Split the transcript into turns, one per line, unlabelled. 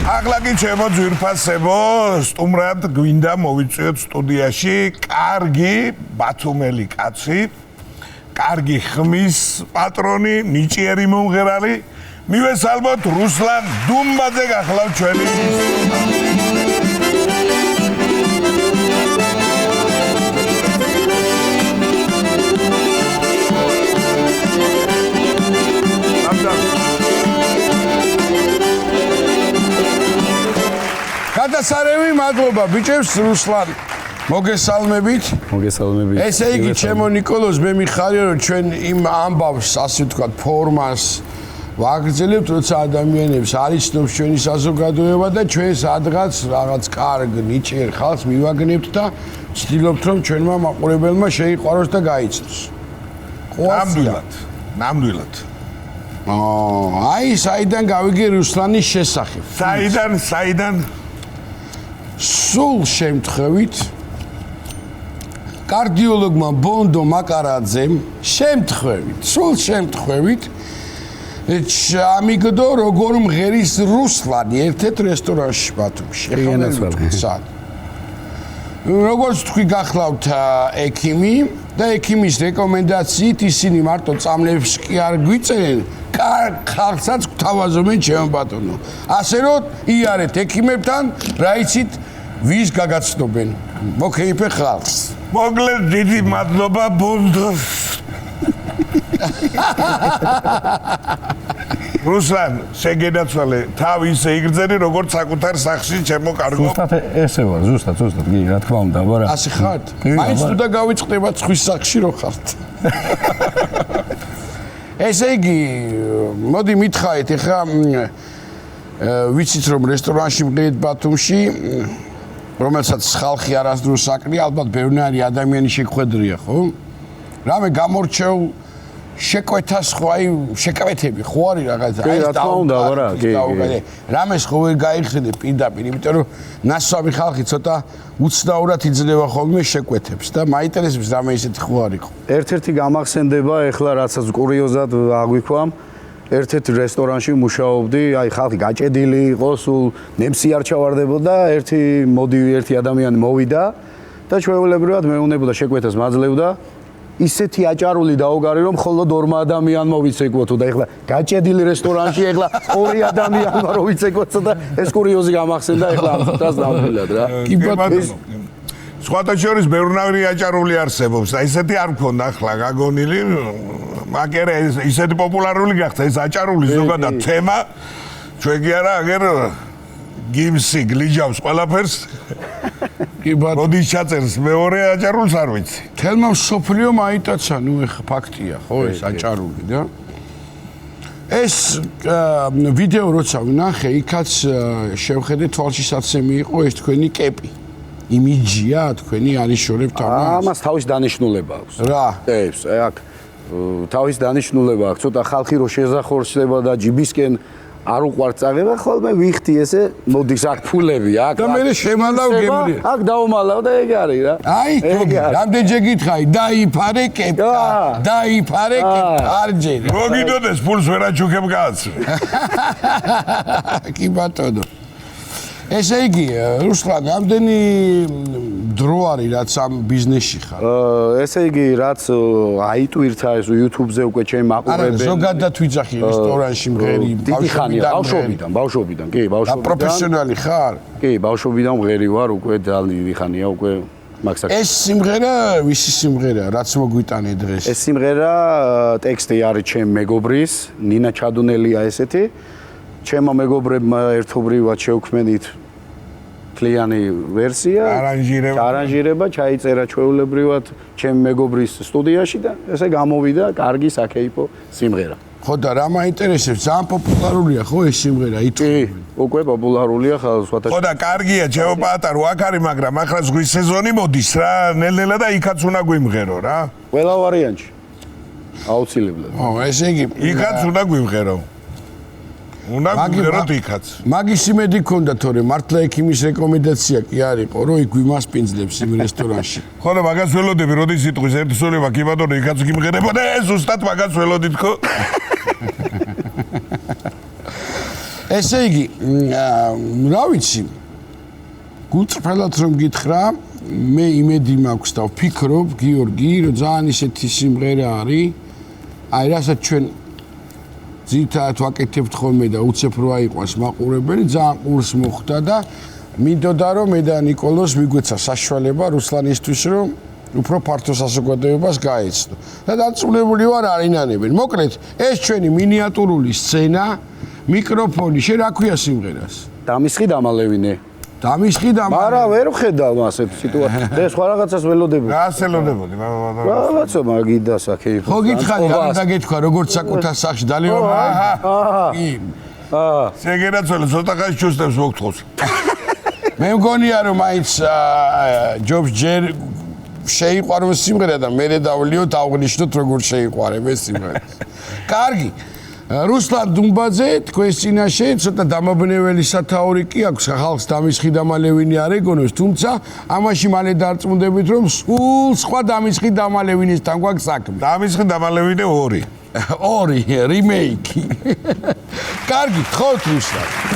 ახლა კი ჩემო ძვირფასებო, სტუმრად გვინდა მოვიწვიოთ სტუდიაში კარგი ბათუმელი კაცი, კარგი ხმის პატრონი, ნიჭიერი მომღერალი, მივესალმოთ რუსლან დუმბაძე გახლავთ ჩვენი გადასარევი მადლობა ბიჭებს რუსლან მოგესალმებით ესე იგი ჩემო ნიკოლოზ მე მიხარია რომ ჩვენ იმ ამბავს ასე ვთქვათ ფორმას ვაგრძელებთ როცა ადამიანებს არიცნობს ჩვენი საზოგადოება და ჩვენ სადღაც რაღაც კარგ ნიჭიერ ხალხს მივაგნებთ და ვცდილობთ რომ ჩვენმა მაყურებელმა შეიყვაროს და გაიცნოს ნამდვილად აი საიდან გავიგე რუსლანის შესახებ საიდან სულ შემთხვევით კარდიოლოგმა ბონდო მაკარაძემ სულ შემთხვევით ამიგდო როგორ მღერის რუსლანი ერთ-ერთ რესტორანში ბათუმში როგორც თქვი გახლავთ ექიმი და ექიმის რეკომენდაციით ისინი მარტო წამლებს კი არ გვიწერენ ხალხსაც გვთავაზობენ ჩემო ბატონო ასე რომ იარეთ ექიმებთან რა იცით ვის გაგაცნობენ მოგეიფე ხალხს მოგლედ დიდი მადლობა ბონდოს რუსლან შეგენაცვალე თავი ისე იგრძელი როგორც საკუთარ სახში ჩემო კარგო
ზუსტად ესე ვარ ზუსტად კი რა თქმა უნდა აბარა
ასე ხართ მაინც თუ და გავიწყდება ცხვის სახში რო ხართ ესე იგი მოდი მითხარით ეხლა ვიცით რომ რესტორანში მღერით ბათუმში რომელსაც ხალხი არასდროს აკრია ალბათ ბევრი ადამიანი შეგვედრია ხო რამე გამორჩეულ შეკვეთას ხო აი შეკვეთები ხო არის რაღაც
აი რა თქმა უნდა აბარა კი
რამეს ხო ვერ გაიხსენე პირდაპირ იმიტომ რომ ნასვამი ხალხი ცოტა უცნაურად იძლევა ხოლმე შეკვეთებს და მაინტერესებს რამე ისეთი ხო არის ხო
ერთ-ერთი გამახსენდება ეხლა რაღაცას კურიოზად აღვიქვამ ერთ-ერთ რესტორანში მუშაობდი აი ხალხი გაჭედილი იყო სულ ნემსი არ ჩავარდებოდა ერთი ადამიანი მოვიდა და ჩვეულებრივად მეუნებოდა შეკვეთას მაძლევდა ისეთი აჭარული დაუგარი რომ მხოლოდ ორმა ადამიანმა ვიცეკვოთო და ეხლა გაჭედილი რესტორანში ეხლა ორი ადამიანმა რო ვიცეკვოთო და ეს კურიოზი გამახსენდა ეხლა ამას დავფილად რა
კი ბატონო სხვათა შორის ბევრი აჭარული არსებობს და ისეთი არ მქონდა ახლა გაგონილი მაგერე ისეთი პოპულარული გახდა ეს აჭარული ზოგადად თემა ჩვენ კი არა აგერ გიმსი გლიჯავს ყველაფერს კი ბატონო მოდის ჩაწერს მეორე აჭარულს არ ვიცი თელმა სოფლიო მაიტაცა ნუ ეხა ფაქტია ხო ეს აჭარული და ეს ვიდეო როცა ვნახე იქაც შევხედე თვალშისაცემი იყო ეს თქვენი კეპი იმიჯია თქვენი არის შორებთ
ამას თავის დანიშნულება აქვს
რა
ეს აქ თავის დანიშნულება აქვს ცოტა ხალხი რო შეზახორცლება და ჯიბისკენ არ უყვართ წაღება ხოლმე ვიხდი ესე მოდის აქ ფულები აქ
და მე შემალავ გემრიე
აქ დავუმალავ და ეგ არის რა
აი რამდენჯერ გითხარი დაიფარე კეპკა არ ჯერი მოგიდოდეს ფულს ვერ აჩუქებ კაც კი ბატონო ესე იგი რუსლან რამდენი დრო არის რაც ამ ბიზნესში ხარ
ესე იგი რაც აიტვირთა ეს YouTube-ზე უკვე ჩემი მაყურებელი
არა ზოგადად ვიძახი რესტორანში მღერი
ბავშვობიდან კი
და პროფესიონალი ხარ
კი ბავშვობიდან მღერი ვარ უკვე დიდი ხანია უკვე მაგსაკ
ეს სიმღერა ვისი სიმღერაა რაც მოგვიტანე დღეს
ეს სიმღერა ტექსტი არის ჩემ მეგობრის ნინა ჩადუნელია ესეთი ჩემო მეგობრებმა ერთობრივად შევქმნით კლიანი ვერსია არანჟირება ჩაიწერა ჩვეულებრივად ჩემ მეგობრის სტუდიაში და ესე გამოვიდა კარგი საკეიფო სიმღერა
ხო და რა მაინტერესებს ძალიან პოპულარულია ხო ეს სიმღერა
კი უკვე პოპულარულია სხვათა
ხო და კარგია ჩემო პატარო აქ არის მაგრამ ახლა ზღვის სეზონი მოდის რა ნელ-ნელა და იქაც უნდა გვიმღერო რა
ყველა ვარიანტში აუცილებლად
ო ესე იგი იქაც უნდა გვიმღერო უნდა გვიმღეროთ იქაც მაგის იმედი გქონდა თორე მართლა ექიმის რეკომენდაცია კი არისო რომ იქ გვიმასპინძლებს იმ რესტორანში ხო და მაგას ველოდები როდის იტყვის ერთი სულება კი ბატონო იქაც გიმღერებო და ეს ზუსტად მაგას ველოდით ხო
ესე იგი, რა ვიცი, გულწრფელად რომ გითხრა, მე იმედი მაქვს და ვფიქრობ, გიორგი, რომ ძალიან ისეთი სიმღერა არის, აი რასაც ჩვენ ძირითადად ვაკეთებთ ხოლმე და უცებ როა იყვას მაყურებელი, ძალიან ყურს მოხვდა და მინდოდა რომ მე და ნიკოლოზ მიგვეცა საშუალება რუსლანისთვის რომ უფრო ფართო საზოგადოებას გაეცნო. და დაწუნებული ვარ არინანებენ. მოკლედ, ეს ჩვენი მინიატურული სცენა, მიკროფონი, შენ რა ქვია სიმღერას?
დამისხი დამალევინე.
დამისხი და
არა, ვერ ვხედავ ასეთ სიტუაციას. და სხვა რაღაცას ველოდებოდი.
რა ასელოდებოდი?
რაღაცა მაგიდას აქ.
ხო გითხარი, არ დაგეთქვა როგორც საკუთარ სახში დალიომა?
შეგენაცვალე ცოტა ხანს ჩუსტებს მოგთხოვს.
მე მგონია რომ მაინც ჯობს ჯერ შეიყვარო სიმღერა და მე დავლიოთ აღნიშნოთ როგორ შეიყვარებ ეს სიმღერა. კარგი. რუსლან დუმბაძე თქვენს წინაშე ცოტა დამაბნეველი სათაური კი აქვს ხალხს დამისხი დამალევინი არ ეგონოს, თუმცა ამაში მალე დარწმუნდებით რომ სულ სხვა დამისხი დამალევინისთან გვაქვს საქმე.
დამისხი დამალევინე 2.
2 რიმეიკი. კარგი, თხოვთ რუსლან.